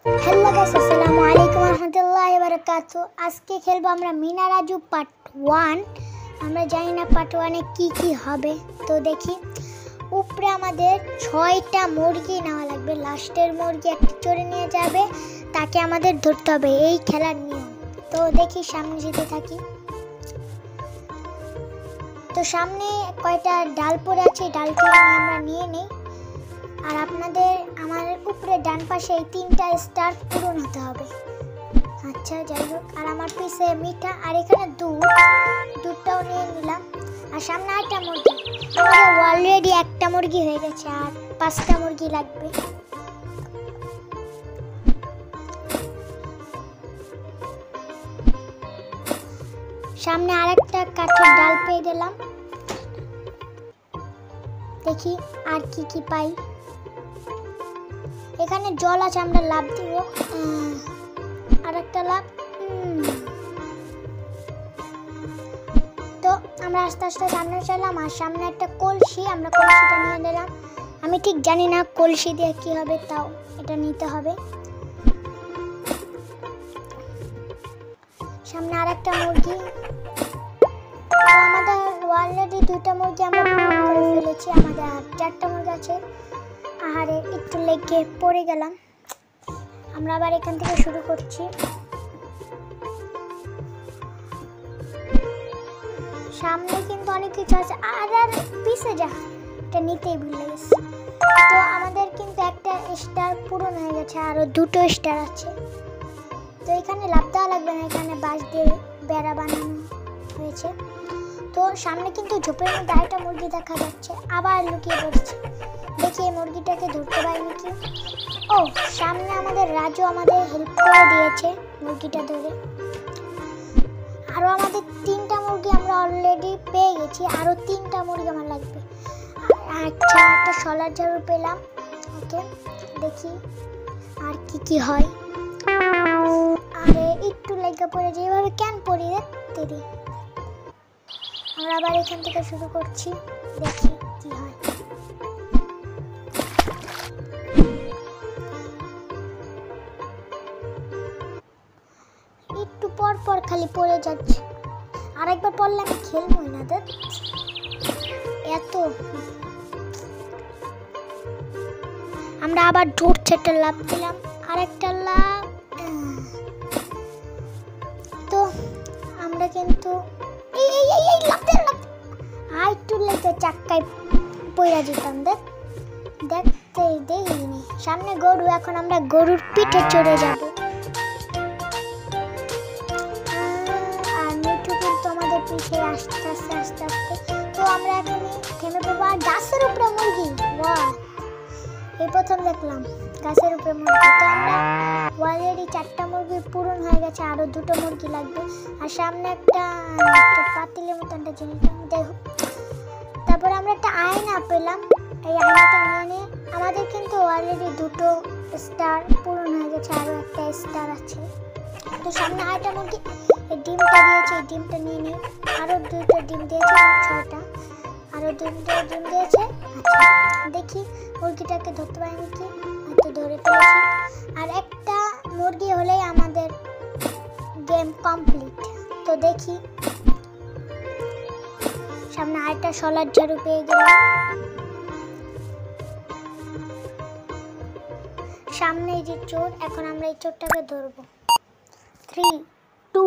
Hello guys, আসসালামু আলাইকুম রাহমাতুল্লাহি ওয়া বারাকাতুহু। আজকে খেলবো আমরা মিনা রাজু পার্ট 1। আমরা জানি না পার্ট 1 এ কি কি হবে, তো দেখি। উপরে আমাদের 6টা মুরগি নেওয়া লাগবে। লাস্টের মুরগি একটা চড়ে নিয়ে যাবে, তাকে আমাদের ধরতে হবে, এই খেলার নিয়ম। তো দেখি সামনে যেতে থাকি। তো সামনে কয়টা ডাল পড়ে আছে, ডালটি আমরা নিয়ে নেই। আর আপনাদের আমার উপরে ডান পাশে এই 3টা স্টার পূরণ হতে হবে। আচ্ছা, যাই হোক। আর আমার পিছে মিঠা, আর এখানে দুধটাও নিয়ে নিলাম। আর সামনে 8টা মুরগি। আমাদের অলরেডি একটা মুরগি হয়ে গেছে, আর 5টা মুরগি লাগবে। সামনে আরেকটা কাঠের ডাল পেয়ে গেলাম। দেখি আর কি কি পাই। এখানে জল আছে, আমরা লাভ দিব। আর একটা লাভ। তো আমরা আস্তে আস্তে সামনে চললাম। আর সামনে একটা কলসি, আমরা কলসিটা নিয়ে নিলাম। আমি ঠিক জানি না কলসি দিয়ে কি হবে, তাও এটা নিতে হবে। সামনে আর একটা মুরগি। আমাদের অলরেডি 2টা মুরগি আমরা পূরণ করে ফেলেছি। আমাদের আর 4টা মুরগি আছে। আহারে, একটু লেগে পড়ে গেলাম। আমরা আবার এখান থেকে শুরু করছি। সামনে কিন্তু অনেক কিছু আছে। আর পিছে যা, এটা নিতেই ভুলে গেছি। তো আমাদের কিন্তু একটা স্টার পূরণ হয়ে গেছে, আরো 2টো স্টার আছে। তো এখানে লাভ দেওয়া লাগবে না, এখানে বাঁশ দিয়ে বেড়া বানানো হয়েছে। তো সামনে কিন্তু ঝোপের মধ্যে আরেকটা মুরগি দেখা যাচ্ছে, আবার লুকিয়ে পড়ছে। দেখি এই মুরগিটাকে ধরতে পারি নাকি। ও, সামনে আমাদের রাজু আমাদের হেল্প করে দিয়েছে মুরগিটা ধরে। আরো আমাদের 3টা মুরগি আমরা অলরেডি পেয়ে গেছি, আরো 3টা মুরগি আমার লাগবে। আচ্ছা, একটা সলার ঝাড়ু পেলাম। ওকে, দেখি আর কি কি হয়। আরে একটু লেগে পড়ে, যেভাবে কেন পড়ি রে। আমরা আবার এখান থেকে শুরু করছি, দেখি কি হয়। একটু পর পর খালি পড়ে যাচ্ছে। আরেকবার পড়লে আমি খেলবই না। এত আমরা আবার ধরছে, একটা লাভ দিলাম, আরেকটা লাভ। তো আমরা কিন্তু একটু লেগে চাক্কায় পড়া যেতাম। দেখতে দেখিনি। সামনে গরু, এখন আমরা গরুর পিঠে চড়ে যাব। আর মিঠু কিন্তু আমাদের পিঠে আস্তে আস্তে আস্তে আস্তে। তো আমরা এখনই থেমে পড়বো। আর গাছের উপরে মুরগি, বাহ, এই প্রথম দেখলাম গাছের উপরে মুরগি। তো আমরা অলরেডি 4টা মুরগি পূরণ হয়ে গেছে, আরো 2টো মুরগি লাগবে। আর সামনে একটা পাতিলের মতো একটা জিনিস, দেখো। তারপরে আমরা একটা আয়না পেলাম। এই আয়নাটা নিয়ে আমাদের কিন্তু অলরেডি 2টো স্টার পূরণ হয়ে গেছে, আরো একটা স্টার আছে। তো সামনে আরেকটা মুরগি, এই ডিমটা দিয়েছে, এই ডিমটা নিয়ে নিই। আরো 2টো ডিম দিয়েছে, 6টা। আরো 2টো ডিম দিয়েছে। আচ্ছা, দেখি মুরগিটাকে ধরতে পারি নাকি। হয়তো ধরে ফেলেছি। আর একটা মুরগি হলেই আমাদের গেম কমপ্লিট। তো দেখি, সামনে আরেকটা সলার ঝাড়ু পেয়ে গেলাম। সামনে এই যে চোর, এখন আমরা এই চোরটাকে ধরবো। 3, 2,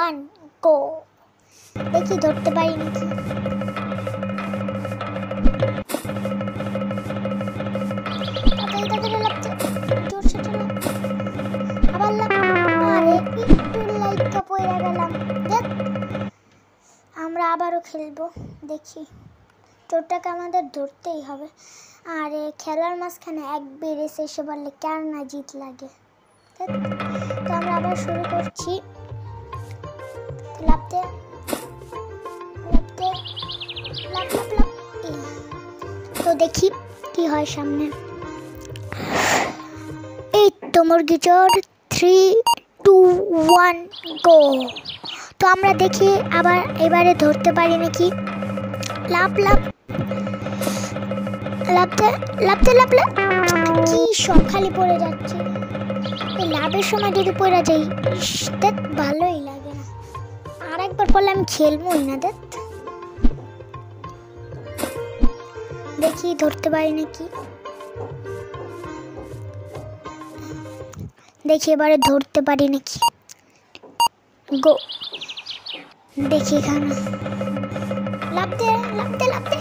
1 গো। দেখি ধরতে পারি নাকি। আবার আরে একটু লাইটটা পড়ে গেলাম। দেখ, আমরা আবারও খেলবো। দেখি, চোরটাকে আমাদের ধরতেই হবে। আর খেলার মাঝখানে এক বেড়েছে এসে বললে কার না জিত লাগে। তো আমরা আবার শুরু করছি। লাফতে লাফতে লাফ লাফ লাফ। তো দেখি কি হয় সামনে। এই তো মুরগি চোর। 3, 2, 1 গো। তো আমরা দেখি আবার এবারে ধরতে পারি নাকি। লাফ লাফ লাফতে লাফতে লাফলে কি সব খালি পড়ে যাচ্ছে। লাভের সময় যদি পড়ে যাই দেখ ভালোই লাগে না। আর একবার পড়লে আমি খেলবোই না। দেখি ধরতে পারি নাকি, দেখি এবারে ধরতে পারি নাকি। গো, দেখি এখানে লাভ দে লাভ দে লাভ দে।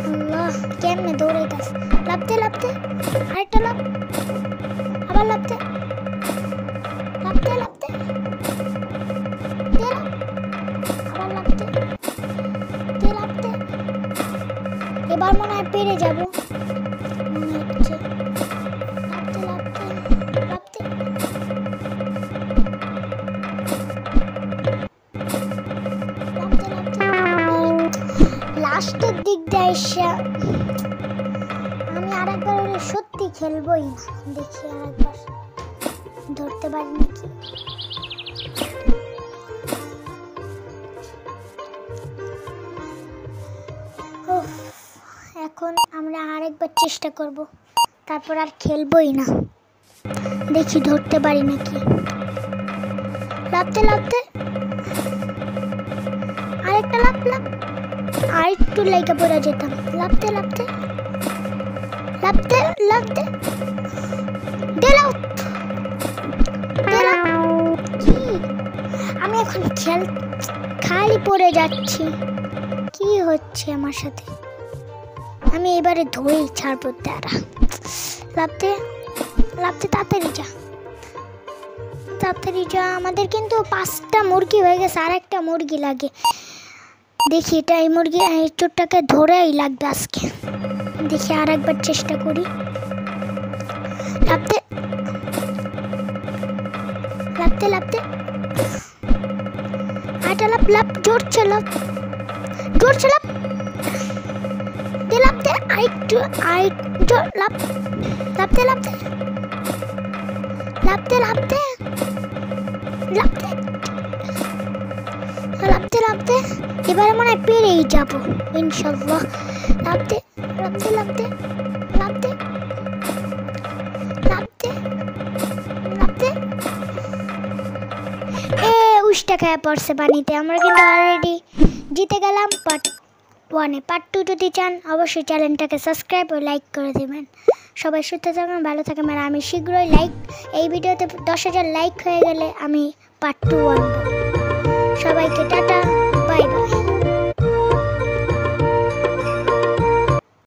আল্লাহ, কেমনে দৌড়াইতাস। লাভ দে লাভ দে, আরেকটা লাভ, আবার লাভ দে লাভ দে লাভ দে, দে লাভ, আবার লাভ দে, দে লাভ দে। এবার মনে হয় পেরে যাব মনে হচ্ছে। লাভ দে লাভ দে লাভ দে লাভ দে। লাস্টের দিক দিয়ে এসে আমি আরেকবার হলে সত্যি খেলবোই না। দেখি আরেকবার ধরতে পারি নাকি। এখন আমরা আরেকবার চেষ্টা করব, তারপর আর খেলবোই না। দেখি ধরতে পারি নাকি। লাভতে লাভতে, আরেকটা লাভ লাভ, আর একটু লাইকা পড়ে যেতাম। লাভতে লাভতে লাভতে লাভতে, দিলাম দিলাম। কি আমি এখন খালি পড়ে যাচ্ছি, কি হচ্ছে আমার সাথে। আমি এবারে ধরেই ছাড়বো। তারা লাভতে লাভতে, তাড়াতাড়ি যা তাড়াতাড়ি যা। আমাদের কিন্তু 5টা মুরগি হয়ে গেছে, আর একটা মুরগি লাগে। দেখি এটা এই মুরগি এই চোরটাকে ধরেই লাগবে আজকে। দেখি আর একবার চেষ্টা করি। লাভতে লাভতে লাভতে, আরেকটা লাভ লাভ, জোরছে লাভ, জোরছে লাভ, দে লাভতে, আরেকটু আরেকটু লাভ, লাভতে লাভতে লাভতে লাভতে লাভতে লাভতে লাভতে। এবারে মনে হয় পেরেই যাবো ইনশাল্লাহ। লাভতে লাভতে লাভতে লাভতে লাভতে লাভতে, উষ্টা খায়া পড়ছে পানিতে। আমরা কিন্তু অলরেডি জিতে গেলাম পার্ট 1-এ। পার্ট 2 যদি চান অবশ্যই চ্যানেলটাকে সাবস্ক্রাইব ও লাইক করে দেবেন। সবাই সুস্থ থাকবেন, ভালো থাকবেন। আর আমি শীঘ্রই এই ভিডিওতে 10,000 লাইক হয়ে গেলে আমি পার্ট 2 আনবো। সবাইকে টাটা।